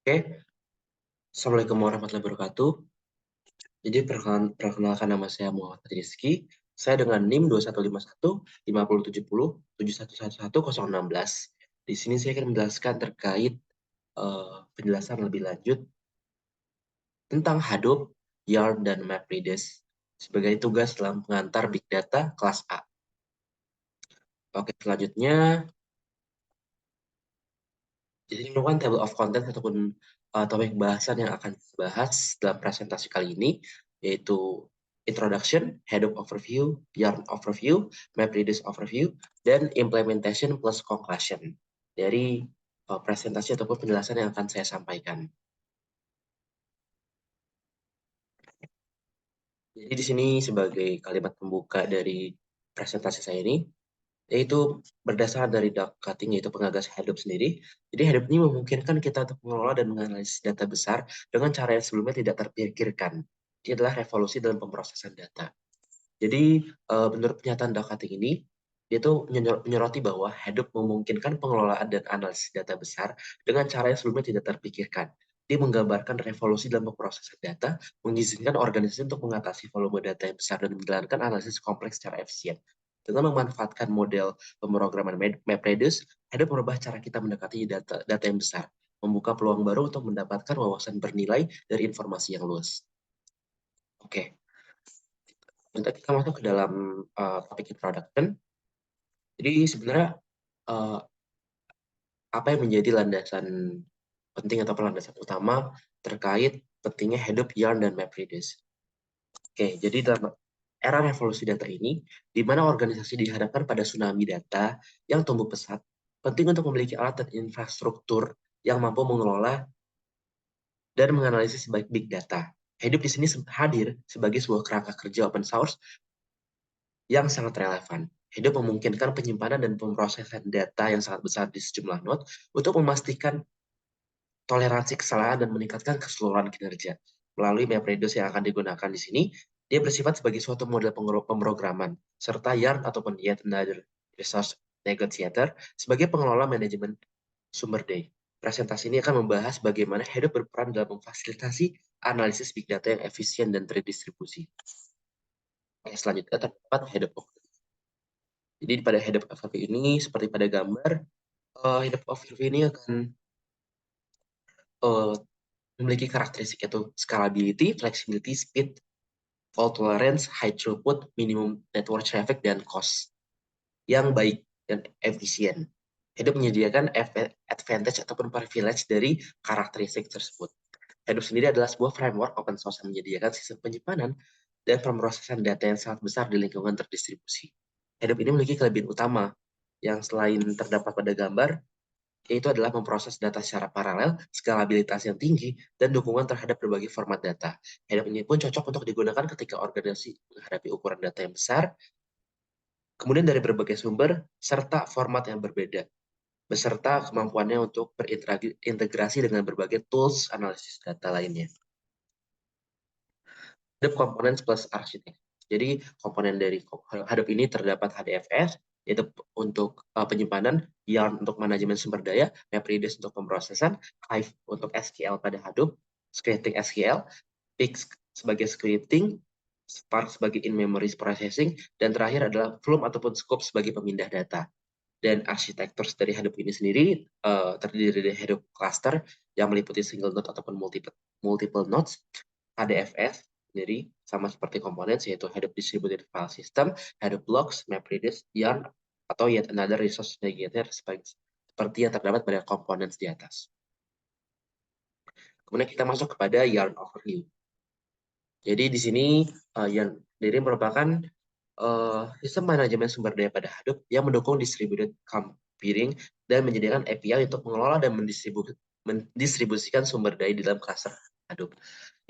Oke, Assalamualaikum warahmatullahi wabarakatuh. Jadi perkenalkan nama saya Muhammad Rizky. Saya dengan NIM 2151 5070 7111 016. Di sini saya akan menjelaskan terkait penjelasan lebih lanjut tentang Hadoop, Yarn, dan MapReduce sebagai tugas dalam pengantar Big Data kelas A. Oke, selanjutnya jadi ini merupakan table of content ataupun topik bahasan yang akan dibahas dalam presentasi kali ini, yaitu introduction, Hadoop overview, Yarn overview, MapReduce overview, dan implementation plus conclusion dari presentasi ataupun penjelasan yang akan saya sampaikan. Jadi di sini sebagai kalimat pembuka dari presentasi saya ini, yaitu berdasarkan dari dark cutting, yaitu pengagas Hadoop sendiri. Jadi Hadoop ini memungkinkan kita untuk mengelola dan menganalisis data besar dengan cara yang sebelumnya tidak terpikirkan. Ini adalah revolusi dalam pemrosesan data. Jadi menurut pernyataan dark cutting ini, dia tuh menyoroti bahwa Hadoop memungkinkan pengelolaan dan analisis data besar dengan cara yang sebelumnya tidak terpikirkan. Dia menggambarkan revolusi dalam pemrosesan data, mengizinkan organisasi untuk mengatasi volume data yang besar dan menjalankan analisis kompleks secara efisien. Dengan memanfaatkan model pemrograman MapReduce, Hadoop merubah cara kita mendekati data yang besar, membuka peluang baru untuk mendapatkan wawasan bernilai dari informasi yang luas. Oke, untuk kita masuk ke dalam topik introduction. Jadi sebenarnya uh, apa yang menjadi landasan penting atau landasan utama terkait pentingnya Hadoop, Yarn, dan MapReduce. Oke, jadi dalam era revolusi data ini, di mana organisasi dihadapkan pada tsunami data yang tumbuh pesat, penting untuk memiliki alat dan infrastruktur yang mampu mengelola dan menganalisis baik big data. Hadoop di sini hadir sebagai sebuah kerangka kerja open source yang sangat relevan. Hadoop memungkinkan penyimpanan dan pemrosesan data yang sangat besar di sejumlah node untuk memastikan toleransi kesalahan dan meningkatkan keseluruhan kinerja. Melalui MapReduce yang akan digunakan di sini, dia bersifat sebagai suatu model pemrograman, serta Yarn ataupun Yet Another Resource Negotiator sebagai pengelola manajemen sumber daya. Presentasi ini akan membahas bagaimana Hadoop berperan dalam memfasilitasi analisis big data yang efisien dan terdistribusi. Selanjutnya terdapat Hadoop. Jadi pada Hadoop overview ini, seperti pada gambar, Hadoop overview ini akan memiliki karakteristik yaitu scalability, flexibility, speed, fault tolerance, high throughput, minimum network traffic, dan cost yang baik dan efisien. Hadoop menyediakan advantage ataupun privilege dari karakteristik tersebut. Hadoop sendiri adalah sebuah framework open source yang menyediakan sistem penyimpanan dan pemrosesan data yang sangat besar di lingkungan terdistribusi. Hadoop ini memiliki kelebihan utama yang selain terdapat pada gambar, yaitu adalah memproses data secara paralel, skalabilitas yang tinggi, dan dukungan terhadap berbagai format data. Hadoop ini pun cocok untuk digunakan ketika organisasi menghadapi ukuran data yang besar, kemudian dari berbagai sumber, serta format yang berbeda, beserta kemampuannya untuk berintegrasi dengan berbagai tools analisis data lainnya. Hadoop Components plus Architect. Jadi komponen dari Hadoop ini terdapat HDFS, yaitu untuk penyimpanan, Yarn untuk manajemen sumber daya, MapReduce untuk pemrosesan, Hive untuk SQL pada Hadoop, scripting SQL, Pix sebagai scripting, Spark sebagai in-memory processing, dan terakhir adalah Flume ataupun Scope sebagai pemindah data. Dan arsitektur dari Hadoop ini sendiri terdiri dari Hadoop cluster yang meliputi single node ataupun multiple nodes, HDFS sendiri sama seperti komponen, yaitu Hadoop Distributed File System, Hadoop Blocks, MapReduce, Yarn, atau Yet Another Resource Negotiator seperti yang terdapat pada komponen di atas. Kemudian kita masuk kepada Yarn Overview. Jadi di sini Yarn sendiri merupakan sistem manajemen sumber daya pada Hadoop yang mendukung distributed computing dan menyediakan API untuk mengelola dan mendistribusikan sumber daya di dalam cluster Hadoop.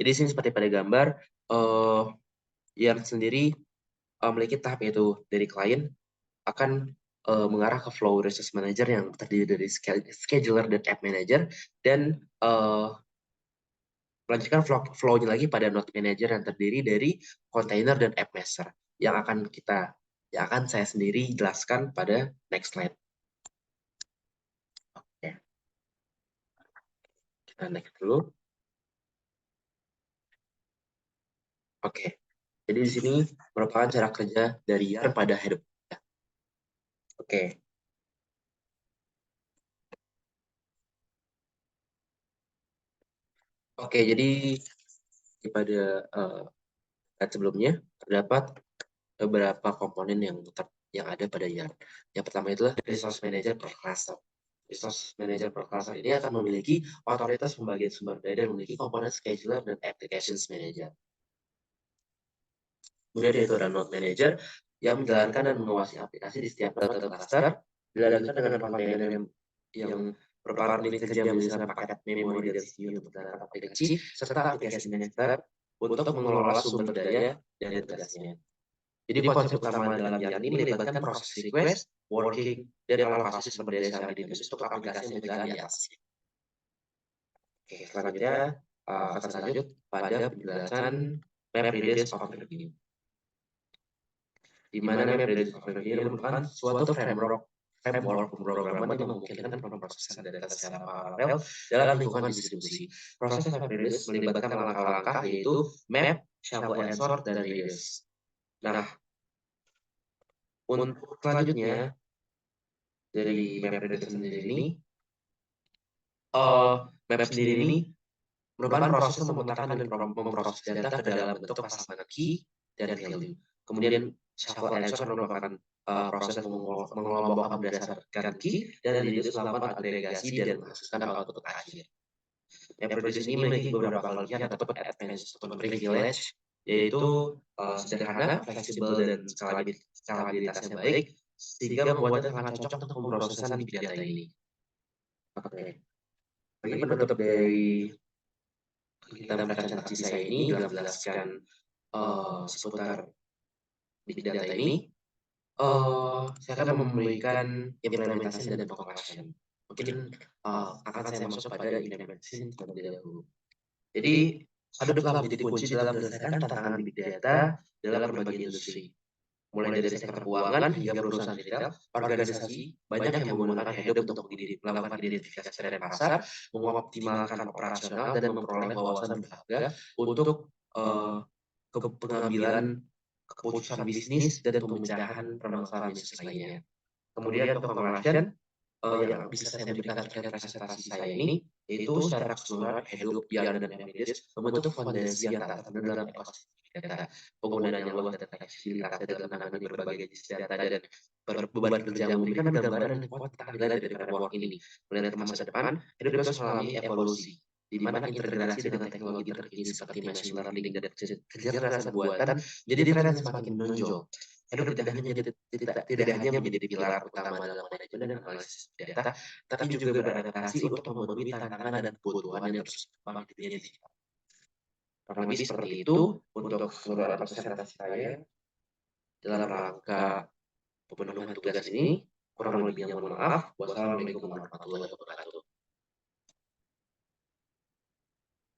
Jadi di sini seperti pada gambar, yang sendiri memiliki tahap yaitu dari klien akan mengarah ke flow resource manager yang terdiri dari scheduler dan app manager, dan melanjutkan flow-nya lagi pada node manager yang terdiri dari container dan app master yang akan saya sendiri jelaskan pada next slide. Oke. Nah, next dulu. Oke. Jadi di sini merupakan cara kerja dari YAR pada hidup. Oke. Oke, jadi pada slide sebelumnya terdapat beberapa komponen yang ada pada YAR. Yang pertama itulah Resource Manager per cluster. Resource Manager per cluster ini akan memiliki otoritas pembagian sumber daya dan memiliki komponen scheduler dan applications manager. Kemudian yaitu ada Node Manager yang menjalankan dan mengawasi aplikasi di setiap node atau cluster, dilanjutkan dengan kontainer yang merupakan unit kerja yang mengisikan paket memori dari CPU untuk menjalankan aplikasi, serta aplikasi manager untuk mengelola sumber daya dan tugasnya. Jadi konsep utama dalam YAR ini melibatkan proses request, working, dan alokasi sumber daya secara dinamis untuk aplikasi yang berjalan di atasnya. Oke, selanjutnya akan lanjut pada penjelasan map readiness overview. Di mana map readiness overview ini merupakan suatu framework pemrograman yang memungkinkan pemrosesan data secara paralel dalam lingkungan distribusi. Proses map readiness melibatkan langkah-langkah yaitu map, shuffle and sort, dan readiness. Nah, untuk selanjutnya dari map readiness sendiri ini, map sendiri ini merupakan proses memetakan dan memproses data ke dalam bentuk pasangan key dan value. Kemudian shuffle and sort merupakan proses mengelompokkan berdasarkan key dan reduce melakukan agregasi dan menghasilkan output akhir. Map reduce ini memiliki beberapa kelebihan ataupun advantage ataupun privilege, yaitu sederhana, fleksibel, dan skalabilitasnya baik, sehingga membuatnya sangat cocok untuk pemrosesan big data ini. Oke. Bagi penutup dari dalam presentasi saya ini dalam menjelaskan seputar big data ini, saya akan memberikan implementasi dan conclusion. Mungkin akan saya masuk pada implementasi terlebih dahulu. Jadi, Hadoop telah menjadi kunci dalam menyelesaikan tantangan big data dalam berbagai industri. Mulai dari sektor keuangan hingga perusahaan retail, organisasi banyak yang menggunakan Hadoop untuk melakukan identifikasi tren pasar, mengoptimalkan operasional, dan memperoleh wawasan berharga untuk pengambilan keputusan bisnis dan pemecahan permasalahan bisnis lainnya. Kemudian untuk conclusion yang bisa saya berikan terkait presentasi saya ini, yaitu secara keseluruhan Hadoop, Yarn, dan Kubernetes membentuk fondasi yang tak tertunda dalam ekosistem data. Penggunaan yang luas dan fleksibilitas dalam menangani berbagai jenis data dan beban kerja yang memberikan gambaran yang kuat tentang nilai dari framework ini. Melihat ke masa depan, Hadoop terus mengalami evolusi, di mana integrasi dengan teknologi terkini seperti machine learning dan kecerdasan buatan jadi tren yang semakin menonjol. Hadoop tidak hanya menjadi pilar utama dalam manajemen dan analisis data, tapi juga beradaptasi untuk memenuhi tantangan dan kebutuhan yang terus berkembang di dunia digital. Kurang lebih seperti itu untuk seluruh presentasi saya dalam rangka pemenuhan tugas ini. Kurang lebihnya mohon maaf. Wassalamualaikum warahmatullahi wabarakatuh.